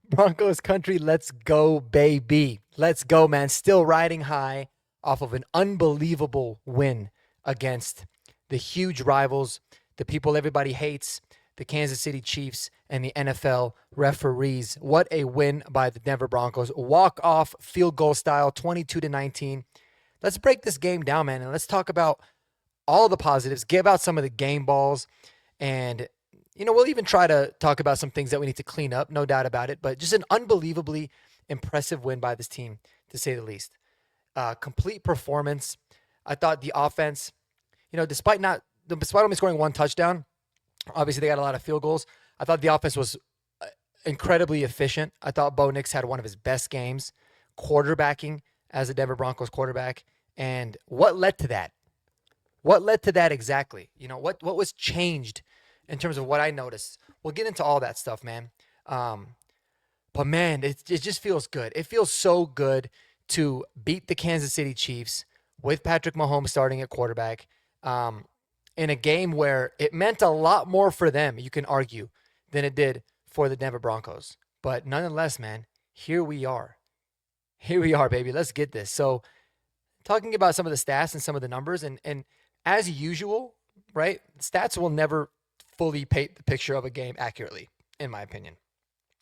Broncos country, let's go, baby. Let's go, man. Still riding high off of an unbelievable win against the huge rivals, the people everybody hates, the Kansas City Chiefs, and the NFL referees. What a win by the Denver Broncos. Walk off field goal style, 22-19. Let's break this game down, man, and let's talk about all the positives, give out some of the game balls, and we'll even try to talk about some things that we need to clean up, no doubt about it. But just an unbelievably impressive win by this team, to say the least. Complete performance. I thought the offense, despite only scoring one touchdown, obviously they got a lot of field goals. I thought the offense was incredibly efficient. I thought Bo Nix had one of his best games quarterbacking as a Denver Broncos quarterback. And what led to that? What led to that exactly? What was changed in terms of what I noticed? We'll get into all that stuff, man. But man, it just feels good. It feels so good to beat the Kansas City Chiefs with Patrick Mahomes starting at quarterback in a game where it meant a lot more for them, you can argue, than it did for the Denver Broncos. But nonetheless, man, here we are. Here we are, baby. Let's get this. So, talking about some of the stats and some of the numbers, and as usual, right? Stats will never fully paint the picture of a game accurately, in my opinion,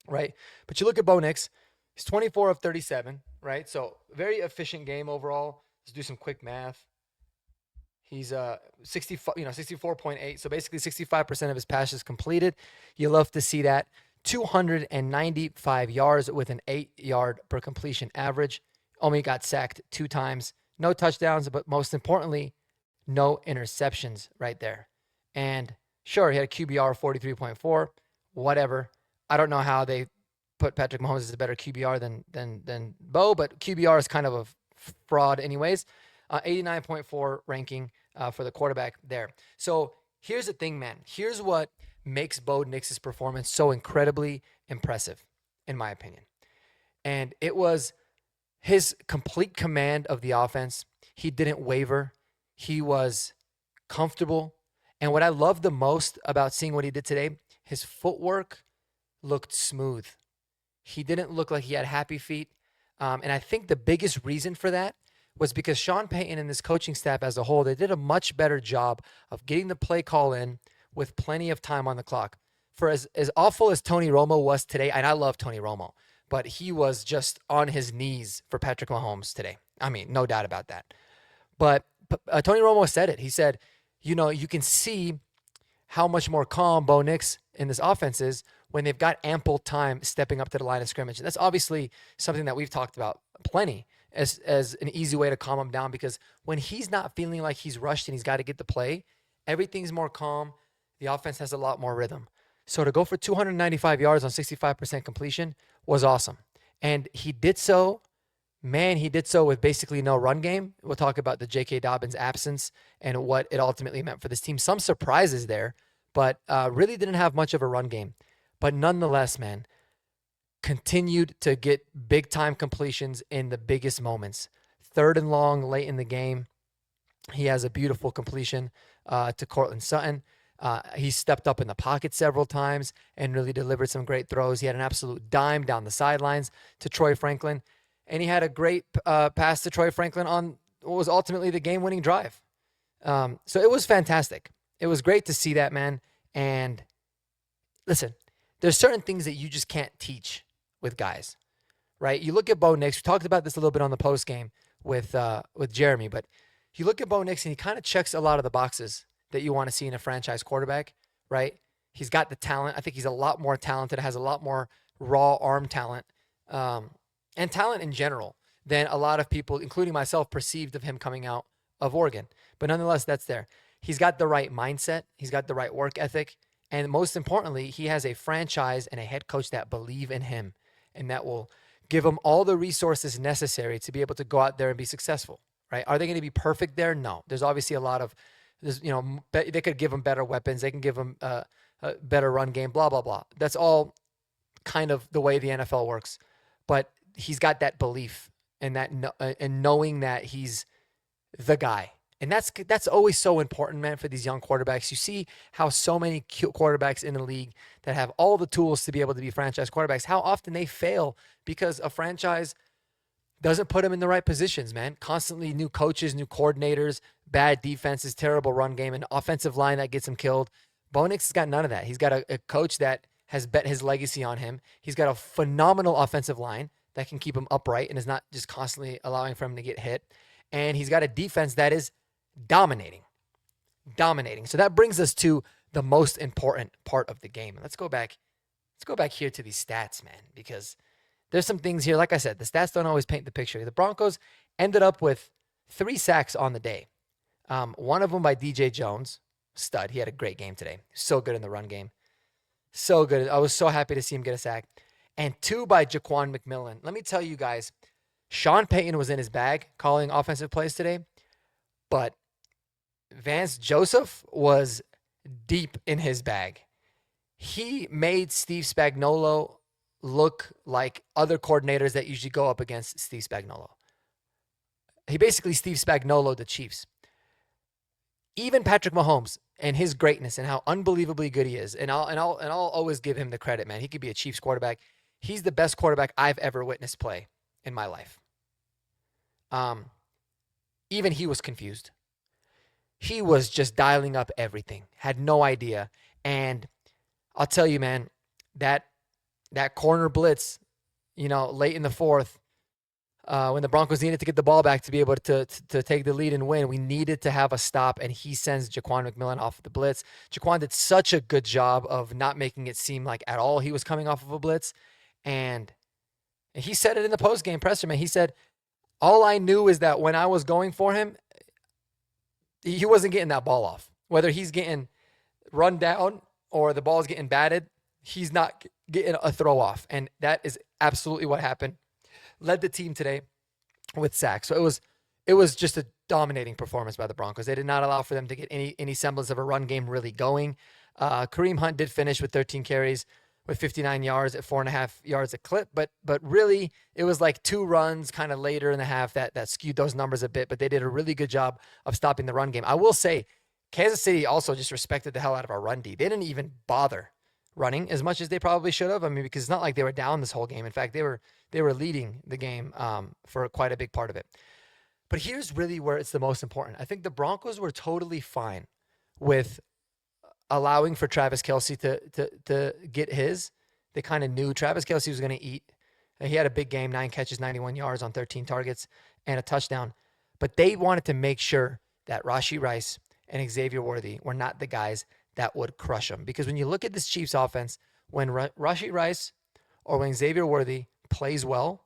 right? But you look at Bo Nix, he's 24 of 37, right? So very efficient game overall. Let's do some quick math. He's 64.8. So basically 65% of his passes completed. You love to see that. 295 yards with an 8-yard per completion average. Only got sacked 2 times. No touchdowns, but most importantly, no interceptions right there. And sure, he had a QBR of 43.4. Whatever. I don't know how they put Patrick Mahomes as a better QBR than Bo, but QBR is kind of a fraud anyways. 89.4 ranking for the quarterback there. So here's the thing, man. Here's what makes Bo Nix's performance so incredibly impressive, in my opinion. And it was his complete command of the offense. He didn't waver. He was comfortable. And what I loved the most about seeing what he did today, his footwork looked smooth. He didn't look like he had happy feet. And I think the biggest reason for that was because Sean Payton and his coaching staff as a whole, they did a much better job of getting the play call in with plenty of time on the clock. For as awful as Tony Romo was today, and I love Tony Romo, but he was just on his knees for Patrick Mahomes today. I mean, no doubt about that. But Tony Romo said it. He said, you can see how much more calm Bo Nix in this offense is when they've got ample time stepping up to the line of scrimmage. And that's obviously something that we've talked about plenty as an easy way to calm him down, because when he's not feeling like he's rushed and he's got to get the play, everything's more calm. The offense has a lot more rhythm. So to go for 295 yards on 65% completion was awesome. And he did so with basically no run game. We'll talk about the J.K. Dobbins absence and what it ultimately meant for this team. Some surprises there, but really didn't have much of a run game. But nonetheless, man, continued to get big-time completions in the biggest moments. 3rd and long late in the game, he has a beautiful completion to Cortland Sutton. He stepped up in the pocket several times and really delivered some great throws. He had an absolute dime down the sidelines to Troy Franklin. And he had a great pass to Troy Franklin on what was ultimately the game-winning drive. So it was fantastic. It was great to see that, man. And listen, there's certain things that you just can't teach with guys, right? You look at Bo Nix. We talked about this a little bit on the post game with Jeremy, but you look at Bo Nix and he kind of checks a lot of the boxes that you want to see in a franchise quarterback, right? He's got the talent. I think he's a lot more talented, has a lot more raw arm talent, and talent in general than a lot of people, including myself, perceived of him coming out of Oregon. But nonetheless, that's there. He's got the right mindset. He's got the right work ethic. And most importantly, he has a franchise and a head coach that believe in him and that will give him all the resources necessary to be able to go out there and be successful, right? Are they going to be perfect there? No. There's obviously a lot of, they could give him better weapons. They can give him a better run game, blah, blah, blah. That's all kind of the way the NFL works. But he's got that belief and that and knowing that he's the guy And that's always so important, man, for these young quarterbacks. You see how so many quarterbacks in the league that have all the tools to be able to be franchise quarterbacks, how often they fail because a franchise doesn't put them in the right positions, man. Constantly new coaches, new coordinators, bad defenses, terrible run game, an offensive line that gets him killed. Bo Nix has got none of that. He's got a coach that has bet his legacy on him. He's got a phenomenal offensive line that can keep him upright and is not just constantly allowing for him to get hit. And he's got a defense that is dominating. Dominating. So that brings us to the most important part of the game. Let's go back here to these stats, man, because there's some things here. Like I said, the stats don't always paint the picture. The Broncos ended up with 3 sacks on the day. One of them by DJ Jones, stud. He had a great game today. So good in the run game. So good. I was so happy to see him get a sack. And 2 by Jaquan McMillan. Let me tell you guys, Sean Payton was in his bag calling offensive plays today, but Vance Joseph was deep in his bag. He made Steve Spagnuolo look like other coordinators that usually go up against Steve Spagnuolo. He basically Steve Spagnuolo the Chiefs. Even Patrick Mahomes and his greatness and how unbelievably good he is, and I'll always give him the credit, man. He could be a Chiefs quarterback. He's the best quarterback I've ever witnessed play in my life. Even he was confused. He was just dialing up everything. Had no idea. And I'll tell you, man, that corner blitz, late in the fourth, when the Broncos needed to get the ball back to be able to take the lead and win, we needed to have a stop, and he sends Jaquan McMillan off the blitz. Jaquan did such a good job of not making it seem like at all he was coming off of a blitz. And he said it in the postgame presser, man. He said, all I knew is that when I was going for him, he wasn't getting that ball off. Whether he's getting run down or the ball's getting batted, he's not getting a throw off. And that is absolutely what happened. Led the team today with sacks. So it was just a dominating performance by the Broncos. They did not allow for them to get any semblance of a run game really going. Kareem Hunt did finish with 13 carries with 59 yards at 4.5 yards a clip, but really it was like 2 runs kind of later in the half that skewed those numbers a bit, but they did a really good job of stopping the run game. I will say Kansas City also just respected the hell out of our run D. They didn't even bother running as much as they probably should have. I mean, because it's not like they were down this whole game. In fact, they were leading the game for quite a big part of it. But here's really where it's the most important. I think the Broncos were totally fine with allowing for Travis Kelce to get his. They kind of knew Travis Kelce was going to eat. He had a big game, 9 catches, 91 yards on 13 targets and a touchdown. But they wanted to make sure that Rashee Rice and Xavier Worthy were not the guys that would crush them. Because when you look at this Chiefs offense, when Rashee Rice or when Xavier Worthy plays well,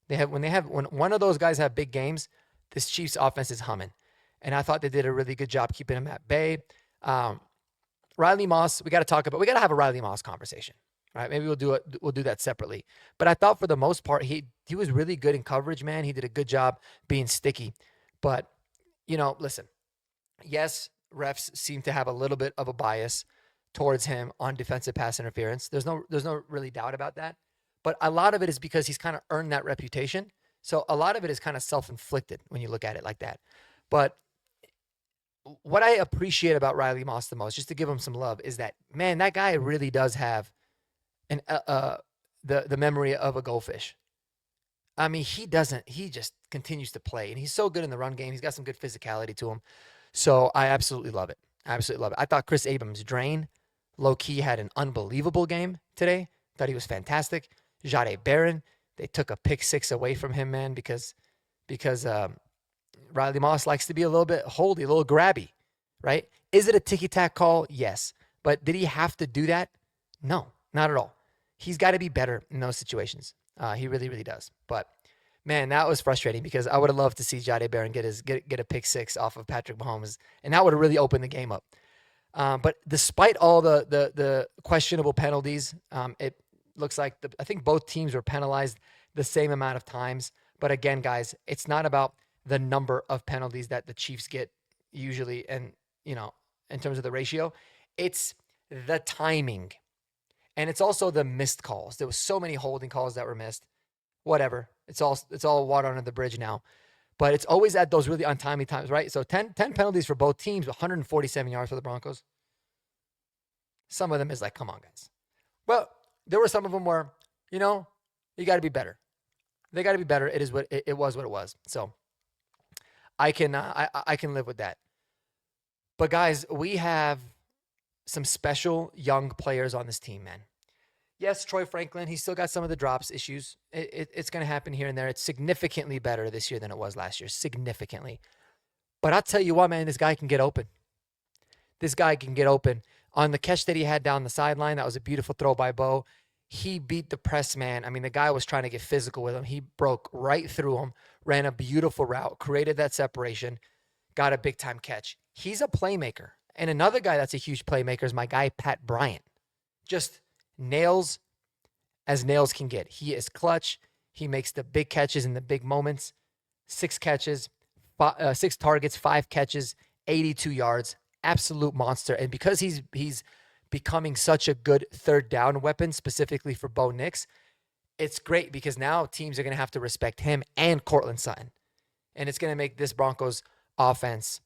when one of those guys have big games, this Chiefs offense is humming. And I thought they did a really good job keeping him at bay. Riley Moss, we got to have a Riley Moss conversation, right? Maybe we'll do that separately. But I thought for the most part, he was really good in coverage, man. He did a good job being sticky. But, listen, yes, refs seem to have a little bit of a bias towards him on defensive pass interference. There's no really doubt about that. But a lot of it is because he's kind of earned that reputation. So a lot of it is kind of self-inflicted when you look at it like that. But what I appreciate about Riley Moss the most, just to give him some love, is that, man, that guy really does have the memory of a goldfish. I mean, he just continues to play, and he's so good in the run game. He's got some good physicality to him. So I absolutely love it. I thought Chris Abrams-Drain, low-key, had an unbelievable game today. Thought he was fantastic. Jahdae Barron, they took a pick 6 away from him, man, because Riley Moss likes to be a little bit holdy, a little grabby, right? Is it a ticky-tack call? Yes. But did he have to do that? No, not at all. He's got to be better in those situations. He really, really does. But, man, that was frustrating because I would have loved to see Jahdae Barron get a pick 6 off of Patrick Mahomes, and that would have really opened the game up. But despite all the questionable penalties, it looks like I think both teams were penalized the same amount of times. But again, guys, it's not about the number of penalties that the Chiefs get usually, and in terms of the ratio, it's the timing, and it's also the missed calls. There was so many holding calls that were missed. Whatever, it's all water under the bridge now. But it's always at those really untimely times, right? So 10 penalties for both teams, 147 yards for the Broncos. Some of them is like, come on, guys. Well, there were some of them where, you know, you got to be better. They got to be better. It is what it was. What it was. So I can I can live with that. But guys, we have some special young players on this team, man. Yes, Troy Franklin, he's still got some of the drops issues. It's going to happen here and there. It's significantly better this year than it was last year. Significantly. But I'll tell you what, man, this guy can get open. This guy can get open. On the catch that he had down the sideline, that was a beautiful throw by Bo. He beat the press man. I mean, the guy was trying to get physical with him. He broke right through him, ran a beautiful route, created that separation, got a big-time catch. He's a playmaker. And another guy that's a huge playmaker is my guy, Pat Bryant. Just nails as nails can get. He is clutch. He makes the big catches in the big moments. 6 catches, 6 targets, 5 catches, 82 yards. Absolute monster. And because he's becoming such a good third down weapon, specifically for Bo Nix, it's great because now teams are going to have to respect him and Cortland Sutton. And it's going to make this Broncos offense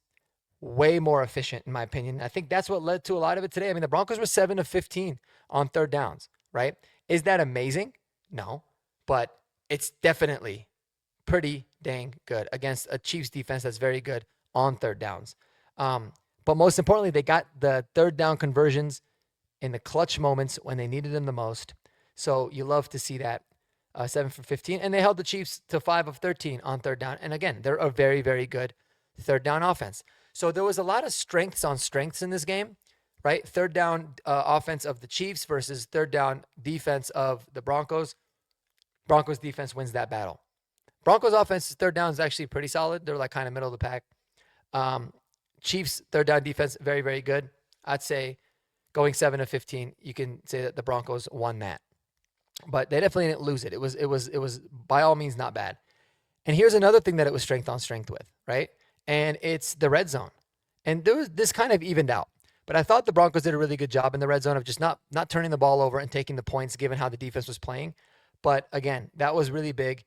way more efficient, in my opinion. I think that's what led to a lot of it today. I mean, the Broncos were 7 of 15 on third downs, right? Is that amazing? No, but it's definitely pretty dang good against a Chiefs defense that's very good on third downs. But most importantly, they got the third down conversions in the clutch moments when they needed them the most. So you love to see that. 7 for 15. And they held the Chiefs to 5 of 13 on third down. And again, they're a very, very good third down offense. So there was a lot of strengths on strengths in this game, right? Third down offense of the Chiefs versus third down defense of the Broncos. Broncos defense wins that battle. Broncos offense third down is actually pretty solid. They're like kind of middle of the pack. Chiefs third down defense, very, very good. I'd say going 7 of 15, you can say that the Broncos won that. But they definitely didn't lose it. It was by all means not bad. And here's another thing that it was strength on strength with, right? And it's the red zone. And this kind of evened out. But I thought the Broncos did a really good job in the red zone of just not turning the ball over and taking the points given how the defense was playing. But again, that was really big.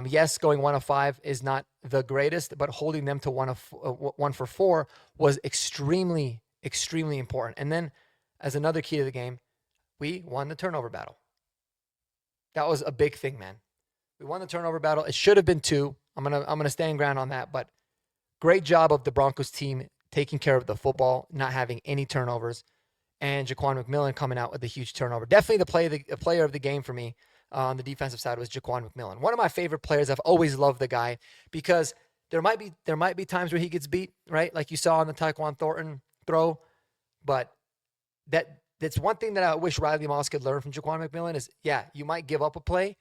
Yes, going 1 of 5 is not the greatest, but holding them to 1 for 4 was extremely, extremely important. And then as another key to the game, we won the turnover battle. That was a big thing, man. We won the turnover battle. It should have been 2. I'm gonna stand ground on that, but great job of the Broncos team taking care of the football, not having any turnovers, and Jaquan McMillan coming out with a huge turnover. Definitely the player of the game for me on the defensive side was Jaquan McMillan. One of my favorite players. I've always loved the guy because there might be times where he gets beat, right? Like you saw on the Tyquan Thornton throw, but that's one thing that I wish Riley Moss could learn from Jaquan McMillan is, yeah, you might give up a play,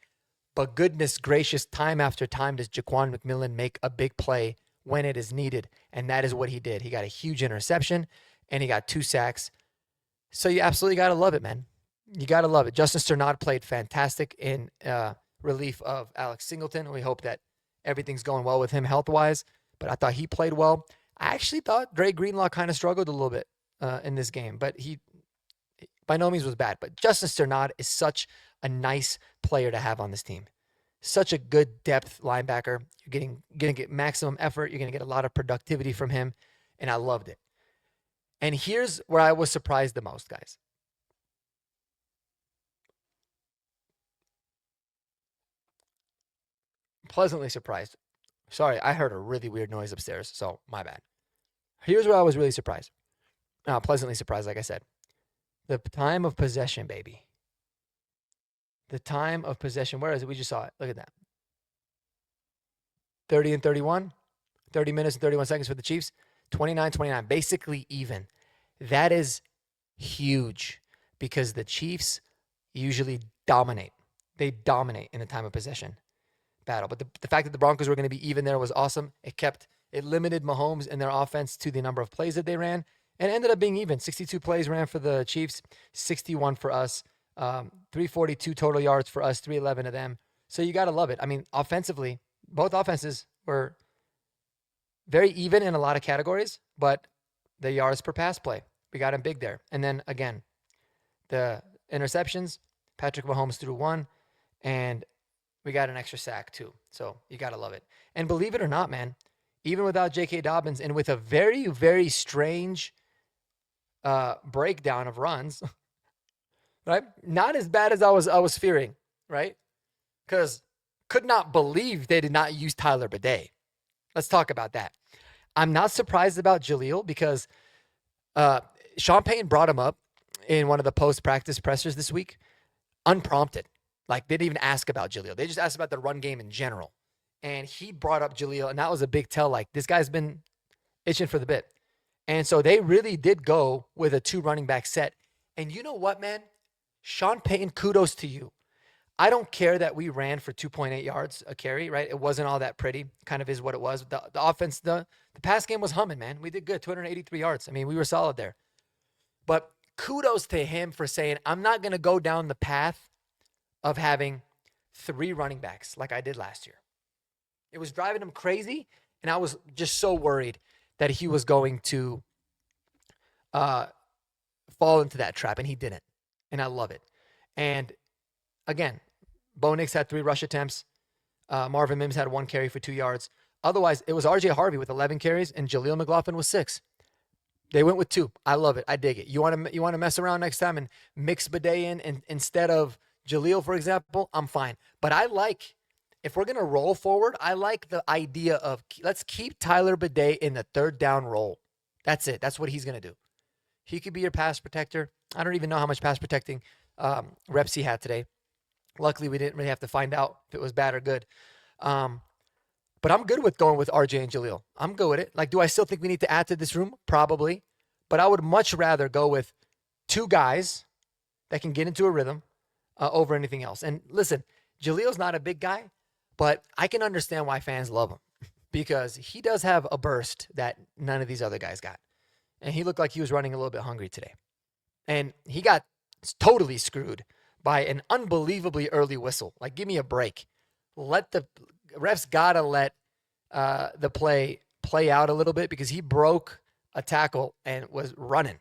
but goodness gracious, time after time does Jaquan McMillan make a big play when it is needed, and that is what he did. He got a huge interception, and he got 2 sacks. So you absolutely got to love it, man. You got to love it. Justin Sternad played fantastic in relief of Alex Singleton. We hope that everything's going well with him health-wise, but I thought he played well. I actually thought Dre Greenlaw kind of struggled a little bit in this game, but he by no means was bad. But Justin Sternad is such a nice player to have on this team. Such a good depth linebacker. You're going to get maximum effort. You're going to get a lot of productivity from him, and I loved it. And here's where I was surprised the most, guys. Pleasantly surprised. Sorry, I heard a really weird noise upstairs, so my bad. Here's where I was really surprised. Pleasantly surprised, like I said. The time of possession, baby. The time of possession. Where is it? We just saw it. Look at that. 30 and 31. 30 minutes and 31 seconds for the Chiefs. 29-29. Basically even. That is huge because the Chiefs usually dominate. They dominate in the time of possession battle. But the fact that the Broncos were going to be even there was awesome. It limited Mahomes and their offense to the number of plays that they ran. And it ended up being even. 62 plays ran for the Chiefs, 61 for us, 342 total yards for us, 311 of them. So you got to love it. I mean, offensively, both offenses were very even in a lot of categories, but the yards per pass play, we got him big there. And then again, the interceptions, Patrick Mahomes threw 1, and we got an extra sack too. So you got to love it. And believe it or not, man, even without J.K. Dobbins and with a very, very strange breakdown of runs, right? Not as bad as I was fearing, right? Because could not believe they did not use Tyler Bidet. Let's talk about that. I'm not surprised about Jaleel because Sean Payton brought him up in one of the post-practice pressers this week, unprompted. Like, they didn't even ask about Jaleel. They just asked about the run game in general. And he brought up Jaleel, and that was a big tell. Like, this guy's been itching for the bit. And so they really did go with a 2 running back set. And you know what, man? Sean Payton, kudos to you. I don't care that we ran for 2.8 yards a carry, right? It wasn't all that pretty. Kind of is what it was. The offense, the pass game was humming, man. We did good, 283 yards. I mean, we were solid there. But kudos to him for saying, I'm not going to go down the path of having 3 running backs like I did last year. It was driving him crazy, and I was just so worried that he was going to fall into that trap, and he didn't. And I love it. And again, Bo Nix had 3 rush attempts. Marvin Mims had 1 carry for 2 yards. Otherwise, it was R.J. Harvey with 11 carries, and Jaleel McLaughlin with 6. They went with 2. I love it. I dig it. You want to mess around next time and mix Bidet in and instead of Jaleel, for example, I'm fine. But I like, if we're going to roll forward, I like the idea of let's keep Tyler Bidet in the 3rd down role. That's it. That's what he's going to do. He could be your pass protector. I don't even know how much pass protecting reps he had today. Luckily, we didn't really have to find out if it was bad or good. But I'm good with going with RJ and Jaleel. I'm good with it. Like, do I still think we need to add to this room? Probably. But I would much rather go with 2 guys that can get into a rhythm over anything else. And listen, Jaleel's not a big guy, but I can understand why fans love him because he does have a burst that none of these other guys got. And he looked like he was running a little bit hungry today. And he got totally screwed by an unbelievably early whistle. Like, give me a break. Let the refs gotta let the play out a little bit because he broke a tackle and was running.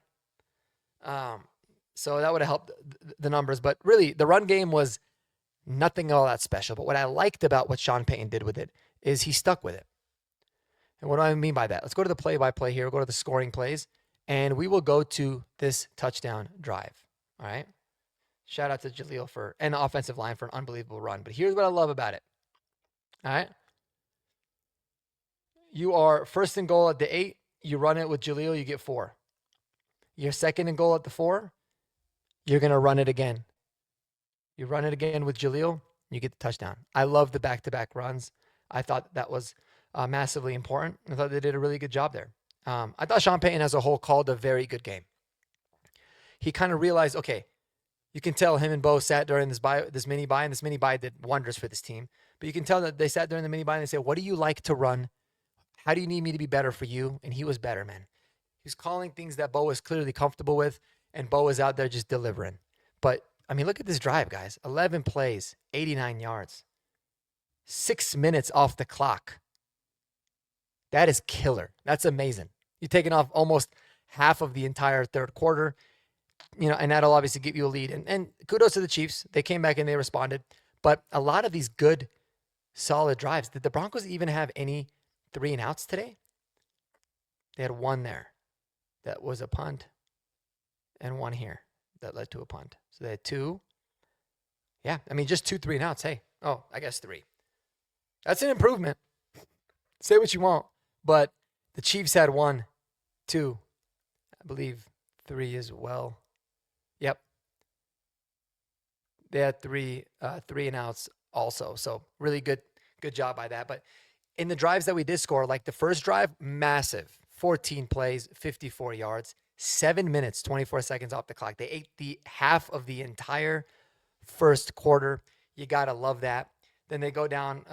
So that would have helped the numbers. But really, the run game was nothing all that special. But what I liked about what Sean Payton did with it is he stuck with it. And what do I mean by that? Let's go to the play-by-play here. We'll go to the scoring plays. And we will go to this touchdown drive. All right? Shout out to Jaleel and the offensive line for an unbelievable run. But here's what I love about it. All right? You are first and goal at the 8. You run it with Jaleel, you get 4. You're second and goal at the 4. You're going to run it again. You run it again with Jaleel, you get the touchdown. I love the back-to-back runs. I thought that was massively important. I thought they did a really good job there. I thought Sean Payton as a whole called a very good game. He kind of realized, okay, you can tell him and Bo sat during this mini bye, and this mini bye did wonders for this team. But you can tell that they sat during the mini bye and they said, what do you like to run? How do you need me to be better for you? And he was better, man. He was calling things that Bo was clearly comfortable with, and Bo was out there just delivering. But, I mean, look at this drive, guys. 11 plays, 89 yards. 6 minutes off the clock. That is killer. That's amazing. You're taking off almost half of the entire 3rd quarter, and that'll obviously give you a lead. And kudos to the Chiefs. They came back and they responded. But a lot of these good, solid drives. Did the Broncos even have any 3 and outs today? They had 1 there. That was a punt. And 1 here that led to a punt. So they had 2. Yeah, I mean, just 2 3 and outs. Hey, I guess 3. That's an improvement. Say what you want. But the Chiefs had 1, 2, I believe 3 as well. Yep. They had 3 and outs also. So really good job by that. But in the drives that we did score, like the first drive, massive. 14 plays, 54 yards, 7 minutes, 24 seconds off the clock. They ate the half of the entire first quarter. You got to love that. Then they go down,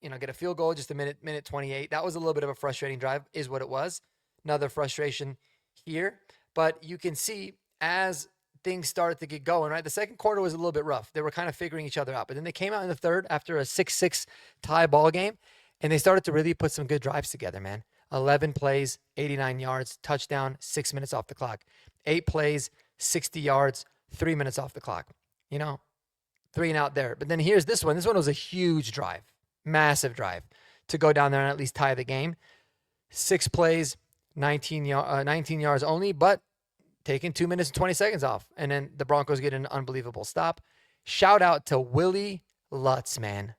get a field goal, just a minute 28. That was a little bit of a frustrating drive, is what it was. Another frustration here. But you can see as things started to get going, right? The second quarter was a little bit rough. They were kind of figuring each other out. But then they came out in the third after a 6-6 tie ball game, and they started to really put some good drives together, man. 11 plays, 89 yards, touchdown, 6 minutes off the clock. 8 plays, 60 yards, 3 minutes off the clock. 3 and out there. But then here's this one. This one was a huge drive, massive drive to go down there and at least tie the game. 6 plays, 19 yards only, but taking 2 minutes and 20 seconds off. And then the Broncos get an unbelievable stop. Shout out to Willie Lutz, man.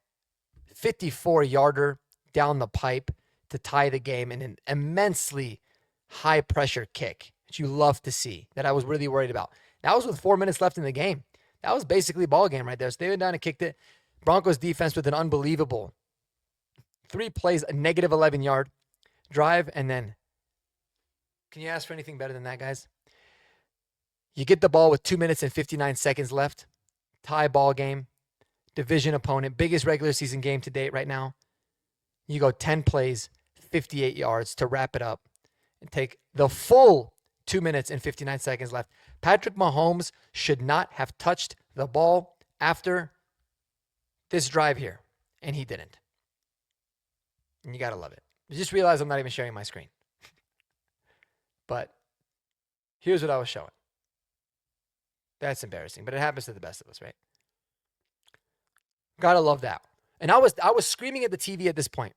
54-yarder down the pipe to tie the game in an immensely high-pressure kick that you love to see, that I was really worried about. That was with 4 minutes left in the game. That was basically ball game right there. So they went down and kicked it. Broncos defense with an unbelievable 3 plays, a negative 11-yard drive, and then can you ask for anything better than that, guys? You get the ball with 2 minutes and 59 seconds left. Tie ball game. Division opponent. Biggest regular season game to date right now. You go 10 plays, 58 yards to wrap it up and take the full 2 minutes and 59 seconds left. Patrick Mahomes should not have touched the ball after this drive here, and he didn't. And you got to love it. I just realized I'm not even sharing my screen. But here's what I was showing. That's embarrassing, but it happens to the best of us, right? Gotta love that. And I was screaming at the TV at this point.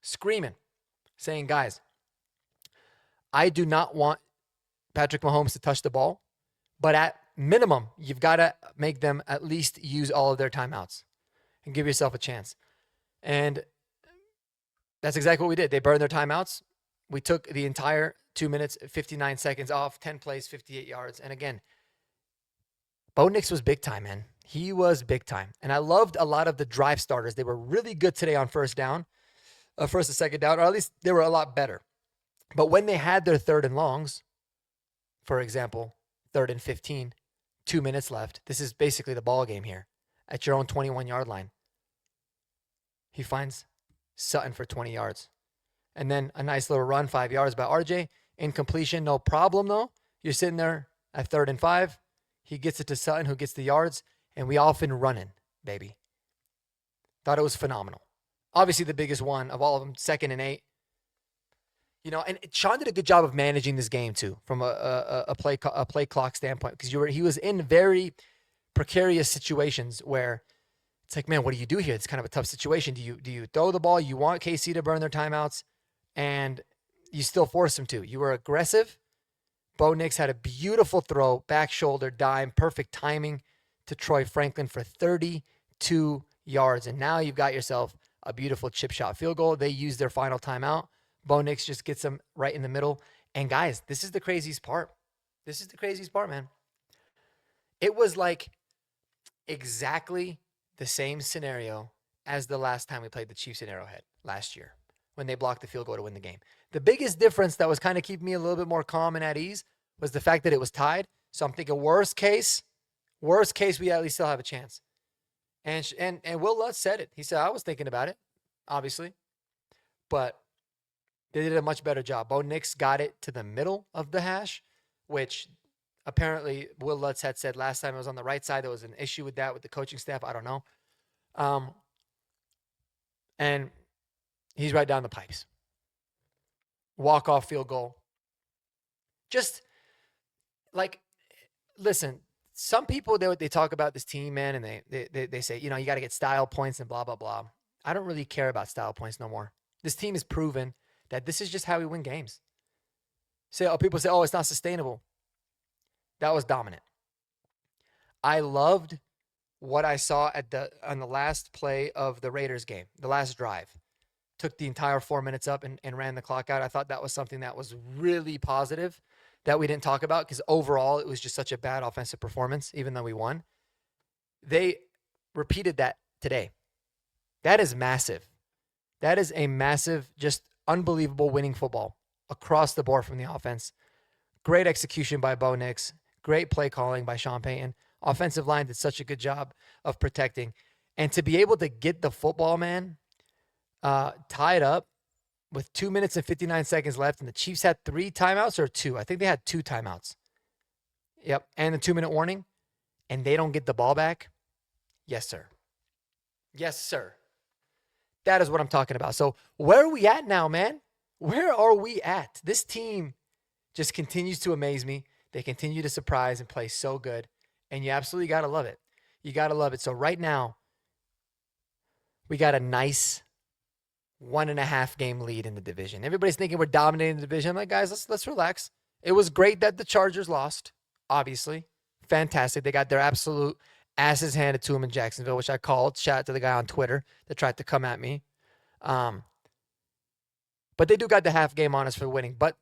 Screaming. Saying, guys, I do not want Patrick Mahomes to touch the ball, but at minimum, you've got to make them at least use all of their timeouts and give yourself a chance. And that's exactly what we did. They burned their timeouts. We took the entire 2 minutes, 59 seconds off, 10 plays, 58 yards. And again, Bo Nix was big time, man. He was big time. And I loved a lot of the drive starters. They were really good today on first and second down, or at least they were a lot better. But when they had their third and longs, for example, 3rd and 15, 2 minutes left. This is basically the ball game here at your own 21-yard line. He finds Sutton for 20 yards. And then a nice little run, 5 yards by RJ. Incompletion, no problem though. You're sitting there at 3rd and 5. He gets it to Sutton, who gets the yards, and we off and running, baby. Thought it was phenomenal. Obviously the biggest one of all of them, 2nd and 8. You know, and Sean did a good job of managing this game too, from a play clock standpoint, because he was in very precarious situations where it's like, man, what do you do here? It's kind of a tough situation. Do you throw the ball? You want KC to burn their timeouts, and you still force them to. You were aggressive. Bo Nix had a beautiful throw, back shoulder dime, perfect timing to Troy Franklin for 32 yards, and now you've got yourself a beautiful chip shot field goal. They used their final timeout. Bo Nix just gets them right in the middle. And guys, this is the craziest part. This is the craziest part, man. It was like exactly the same scenario as the last time we played the Chiefs in Arrowhead last year when they blocked the field goal to win the game. The biggest difference that was kind of keeping me a little bit more calm and at ease was the fact that it was tied. So I'm thinking worst case, we at least still have a chance. And Will Lutz said it. He said, I was thinking about it, obviously. But they did a much better job. Bo Nix got it to the middle of the hash, which apparently Will Lutz had said last time it was on the right side. There was an issue with that with the coaching staff. I don't know. And he's right down the pipes. Walk-off field goal. Just like, listen, some people, they talk about this team, man, and they say, you know, you got to get style points and blah, blah, blah. I don't really care about style points no more. This team has proven that this is just how we win games. People say, it's not sustainable. That was dominant. I loved what I saw on the last play of the Raiders game, the last drive. Took the entire 4 minutes up and ran the clock out. I thought that was something that was really positive that we didn't talk about, because overall it was just such a bad offensive performance, even though we won. They repeated that today. That is massive. That is a massive, just unbelievable winning football across the board from the offense. Great execution by Bo Nix. Great play calling by Sean Payton. Offensive line did such a good job of protecting. And to be able to get the football, man, tied up with 2 minutes and 59 seconds left, and the Chiefs had 3 timeouts or 2. I think they had 2 timeouts. Yep, and the 2-minute warning, and they don't get the ball back. Yes, sir. Yes, sir. That is what I'm talking about. So where are we at now, man? Where are we at? This team just continues to amaze me. They continue to surprise and play so good, and you absolutely got to love it. You got to love it. So right now, we got a nice 1.5 game lead in the division. Everybody's thinking we're dominating the division. I'm like, guys, let's relax. It was great that the Chargers lost, obviously. Fantastic. They got their absolute asses handed to them in Jacksonville, which I called. Shout out to the guy on Twitter that tried to come at me. But they do got the half game on us for winning. But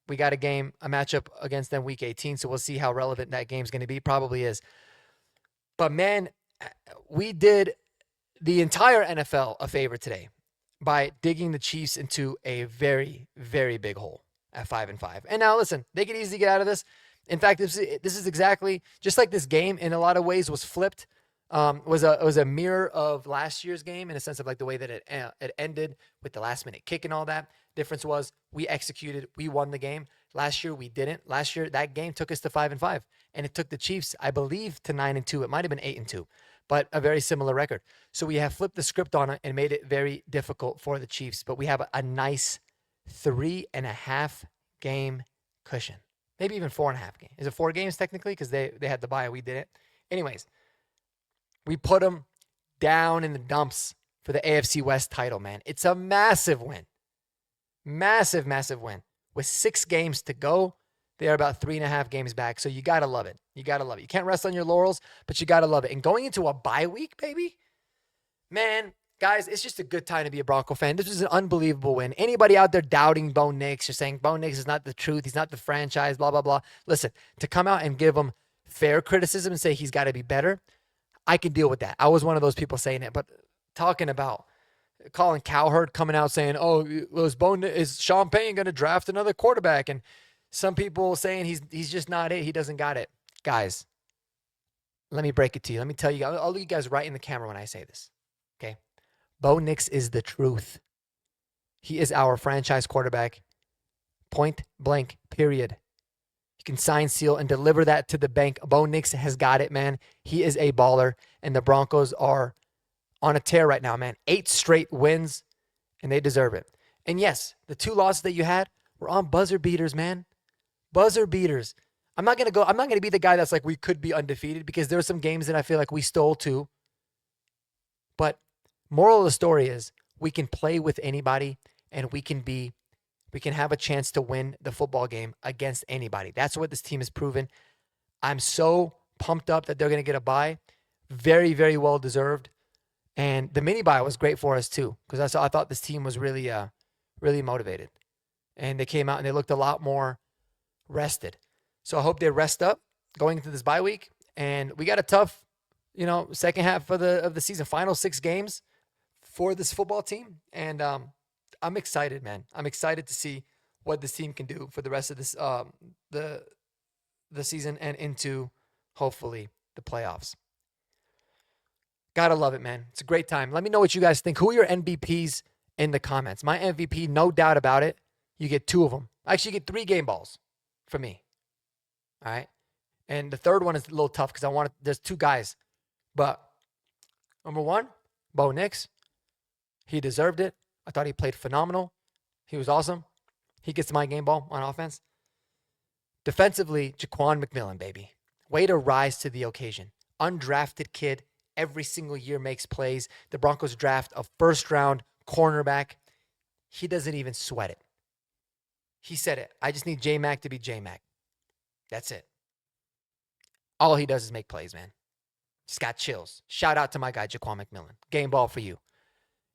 we got a matchup against them week 18, so we'll see how relevant that game's going to be. Probably is. But, man, we did the entire NFL a favor today by digging the Chiefs into a very, very big hole at 5-5. And now, listen, they could easily get out of this. In fact, this is exactly just like this game in a lot of ways was flipped. Was a mirror of last year's game in a sense of like the way that it ended with the last minute kick and all that. Difference was we executed, we won the game. Last year we didn't. Last year that game took us to 5-5, and it took the Chiefs, I believe, to 9-2. It might have been 8-2, but a very similar record. So we have flipped the script on it and made it very difficult for the Chiefs. But we have a nice 3.5 game cushion, maybe even 4.5 games. Is it 4 games technically because they had the bye, we didn't. Anyways. We put them down in the dumps for the AFC West title, man. It's a massive win. Massive, massive win. With 6 games to go, they are about 3.5 games back. So you got to love it. You got to love it. You can't rest on your laurels, but you got to love it. And going into a bye week, baby, man, guys, it's just a good time to be a Bronco fan. This was an unbelievable win. Anybody out there doubting Bo Nix or saying Bo Nix is not the truth, he's not the franchise, blah, blah, blah. Listen, to come out and give him fair criticism and say he's got to be better, I can deal with that. I was one of those people saying it, but talking about Colin Cowherd coming out saying, "Oh, is Sean Payton going to draft another quarterback?" And some people saying he's just not it. He doesn't got it. Guys, let me break it to you. Let me tell you. I'll look you guys right in the camera when I say this. Okay, Bo Nix is the truth. He is our franchise quarterback. Point blank. Period. You can sign, seal, and deliver that to the bank. Bo Nix has got it, man. He is a baller, and the Broncos are on a tear right now, man. 8 straight wins, and they deserve it. And yes, the 2 losses that you had were on buzzer beaters, man. Buzzer beaters. I'm not gonna be the guy that's like we could be undefeated because there are some games that I feel like we stole too. But moral of the story is we can play with anybody, and we can have a chance to win the football game against anybody. That's what this team has proven. I'm so pumped up that they're going to get a bye. Very, very well deserved. And the mini bye was great for us too, because I thought this team was really, really motivated. And they came out and they looked a lot more rested. So I hope they rest up going into this bye week. And we got a tough, second half of the season, final 6 games for this football team. And I'm excited, man. I'm excited to see what this team can do for the rest of this the season and into, hopefully, the playoffs. Gotta love it, man. It's a great time. Let me know what you guys think. Who are your MVPs in the comments? My MVP, no doubt about it, you get 2 of them. Actually, you get 3 game balls for me. All right? And the third one is a little tough because there's 2 guys. But number 1, Bo Nix. He deserved it. I thought he played phenomenal. He was awesome. He gets my game ball on offense. Defensively, Jaquan McMillan, baby. Way to rise to the occasion. Undrafted kid. Every single year makes plays. The Broncos draft a first-round cornerback. He doesn't even sweat it. He said it. I just need J-Mac to be J-Mac. That's it. All he does is make plays, man. Just got chills. Shout out to my guy, Jaquan McMillan. Game ball for you.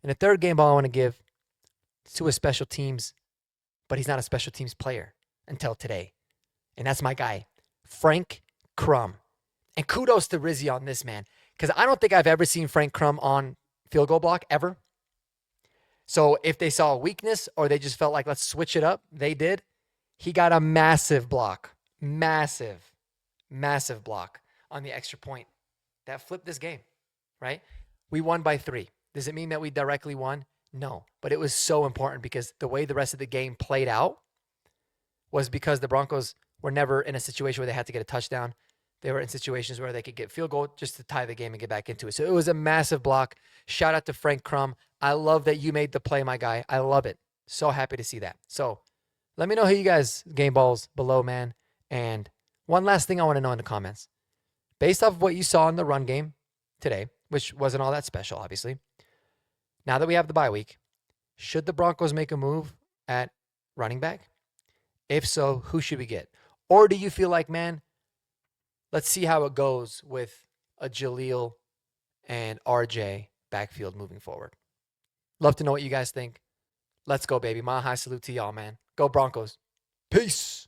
And the third game ball I want to give to a special teams, but he's not a special teams player until today. And that's my guy, Frank Crum. And kudos to Rizzy on this, man, because I don't think I've ever seen Frank Crum on field goal block ever. So if they saw a weakness or they just felt like, let's switch it up, they did. He got a massive block. Massive block on the extra point. That flipped this game, right? We won by 3. Does it mean that we directly won? No. But it was so important because the way the rest of the game played out was because the Broncos were never in a situation where they had to get a touchdown. They were in situations where they could get field goal just to tie the game and get back into it. So it was a massive block. Shout out to Frank Crum. I love that you made the play, my guy. I love it. So happy to see that. So let me know who you guys game balls below, man. And one last thing I want to know in the comments. Based off of what you saw in the run game, today, which wasn't all that special, obviously. Now that we have the bye week, should the Broncos make a move at running back? If so, who should we get? Or do you feel like, man, let's see how it goes with a Jaleel and RJ backfield moving forward? Love to know what you guys think. Let's go, baby. Mile high salute to y'all, man. Go Broncos. Peace.